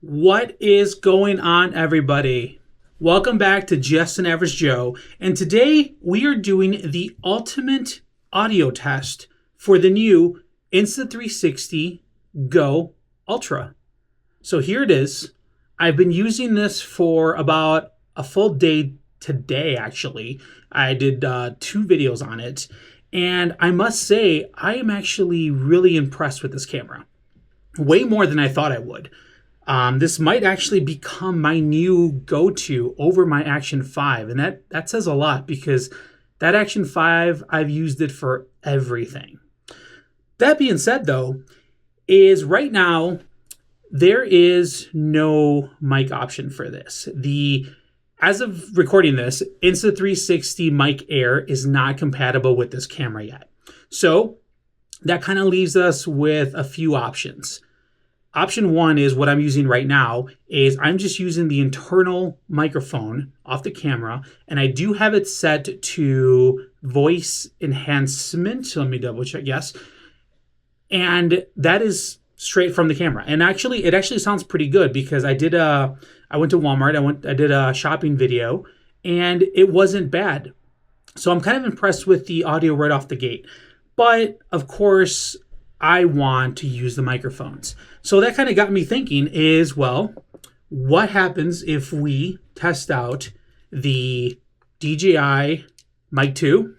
What is going on, everybody? Welcome back to Just an Average Joe, and today we are doing the ultimate audio test for the new Insta360 GO Ultra. So here it is. I've been using this for about a full day today, actually. I did 2 videos on it, and I must say I am actually really impressed with this camera. Way more than I thought I would. This might actually become my new go-to over my Action 5, and that says a lot because that Action 5, I've used it for everything. That being said, though, is right now there is no mic option for this. As of recording this, Insta360 Mic Air is not compatible with this camera yet. So that kind of leaves us with a few options. Option 1 is what I'm using right now, is I'm just using the internal microphone off the camera, and I do have it set to voice enhancement. So let me double check, yes. And that is straight from the camera. And actually, it actually sounds pretty good because I went to Walmart, I did a shopping video, and it wasn't bad. So I'm kind of impressed with the audio right off the gate. But of course, I want to use the microphones. So that kind of got me thinking is, well, what happens if we test out the DJI Mic 2,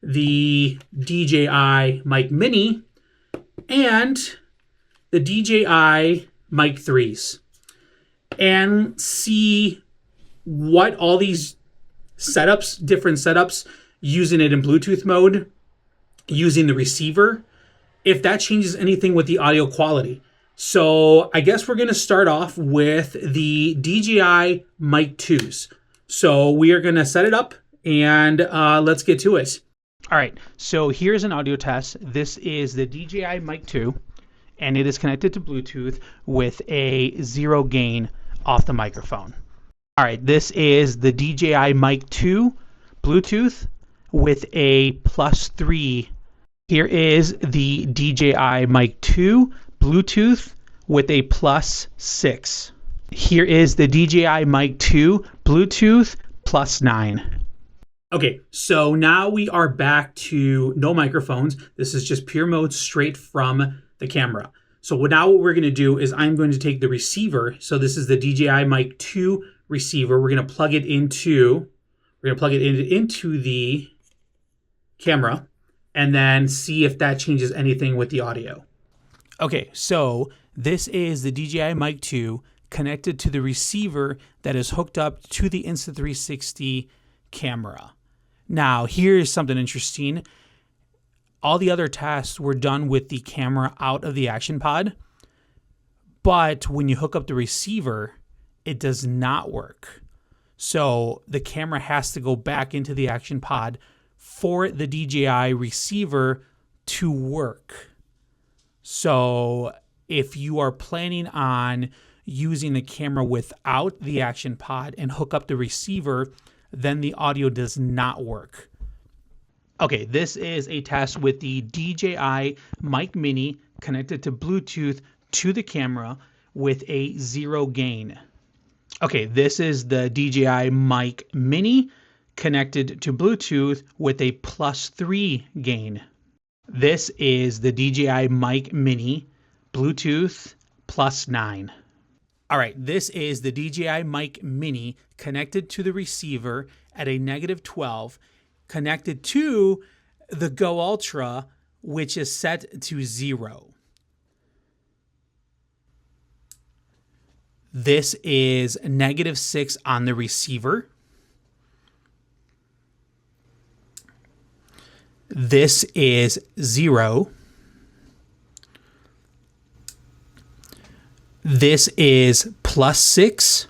the DJI Mic Mini, and the DJI Mic 3s, and see what all these different setups, using it in Bluetooth mode, using the receiver, if that changes anything with the audio quality. So I guess we're going to start off with the DJI Mic 2s. So we are going to set it up and let's get to it. All right, so here's an audio test. This is the DJI Mic 2, and it is connected to Bluetooth with a 0 gain off the microphone. All right, this is the DJI Mic 2 Bluetooth with a +3. Here is the DJI Mic 2 Bluetooth with a +6. Here is the DJI Mic 2 Bluetooth +9. Okay, so now we are back to no microphones. This is just pure mode straight from the camera. So now what we're going to do is I'm going to take the receiver. So this is the DJI Mic 2 receiver. We're going to plug it into the camera, and then see if that changes anything with the audio. Okay, so this is the DJI Mic 2 connected to the receiver that is hooked up to the Insta360 camera. Now, here's something interesting. All the other tests were done with the camera out of the Action Pod, but when you hook up the receiver, it does not work. So the camera has to go back into the Action Pod for the DJI receiver to work. So if you are planning on using the camera without the Action Pod and hook up the receiver, then the audio does not work. Okay, this is a test with the DJI Mic Mini connected to Bluetooth to the camera with a 0 gain. Okay, this is the DJI Mic Mini connected to Bluetooth with a +3 gain. This is the DJI Mic Mini Bluetooth +9. All right, this is the DJI Mic Mini connected to the receiver at a -12, connected to the GO Ultra, which is set to 0. This is -6 on the receiver. This is 0. This is +6.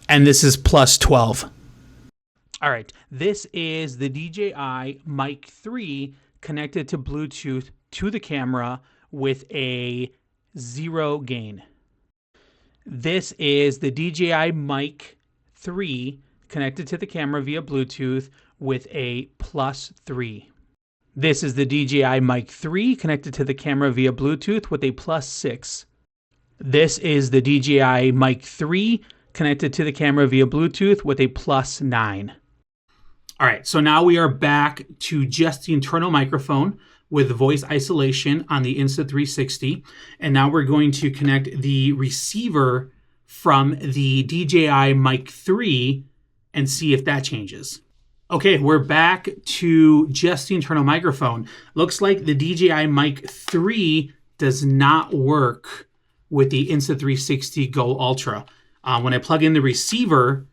And this is +12. All right, this is the DJI Mic 3 connected to Bluetooth to the camera with a 0 gain. This is the DJI Mic 3 connected to the camera via Bluetooth with a +3. This is the DJI Mic 3 connected to the camera via Bluetooth with a +6. This is the DJI Mic 3 connected to the camera via Bluetooth with a +9. All right, so now we are back to just the internal microphone with voice isolation on the Insta360. And now we're going to connect the receiver from the DJI Mic 3 and see if that changes. Okay, we're back to just the internal microphone. Looks like the DJI Mic 3 does not work with the Insta360 GO Ultra. When I plug in the receiver,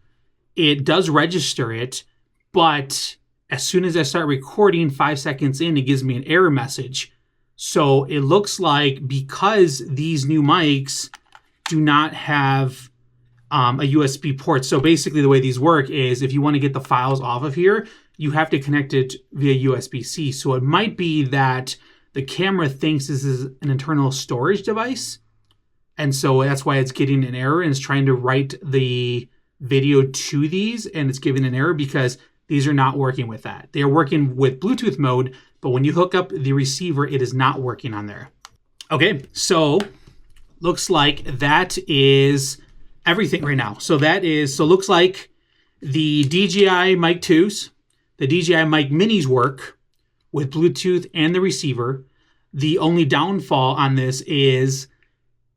it does register it, but as soon as I start recording 5 seconds in, it gives me an error message. So it looks like because these new mics do not have a USB port. So basically the way these work is if you want to get the files off of here, you have to connect it via USB-C. So it might be that the camera thinks this is an internal storage device. And so that's why it's getting an error and it's trying to write the video to these and it's giving an error because these are not working with that. They are working with Bluetooth mode, but when you hook up the receiver, it is not working on there. Okay, so looks like that is everything right now. So looks like the DJI Mic 2s, the DJI Mic Minis work with Bluetooth and the receiver. The only downfall on this is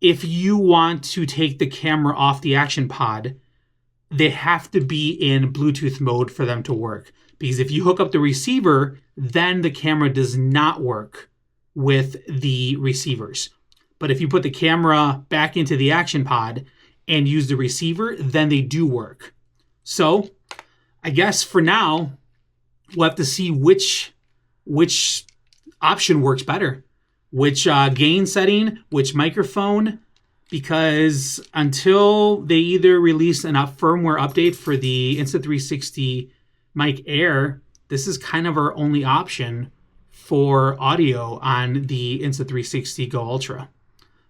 if you want to take the camera off the action pod, they have to be in Bluetooth mode for them to work. Because if you hook up the receiver, then the camera does not work with the receivers. But if you put the camera back into the action pod and use the receiver, then they do work. So I guess for now, we'll have to see which option works better. Which gain setting, which microphone, because until they either release an firmware update for the Insta360 Mic Air, this is kind of our only option for audio on the Insta360 GO Ultra.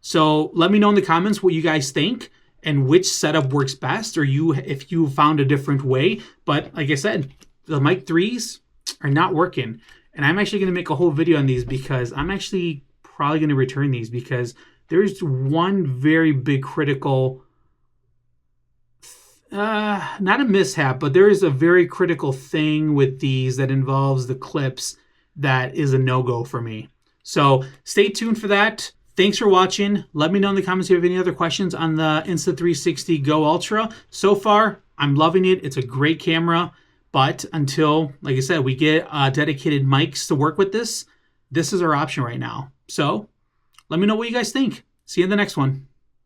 So let me know in the comments what you guys think and which setup works best, or if you found a different way. But like I said, the Mic 3s are not working. And I'm actually going to make a whole video on these because I'm actually probably going to return these because there's one very big critical, not a mishap, but there is a very critical thing with these that involves the clips that is a no-go for me. So stay tuned for that. Thanks for watching. Let me know in the comments if you have any other questions on the Insta360 GO Ultra. So far, I'm loving it. It's a great camera. But until, like I said, we get dedicated mics to work with this is our option right now. So let me know what you guys think. See you in the next one.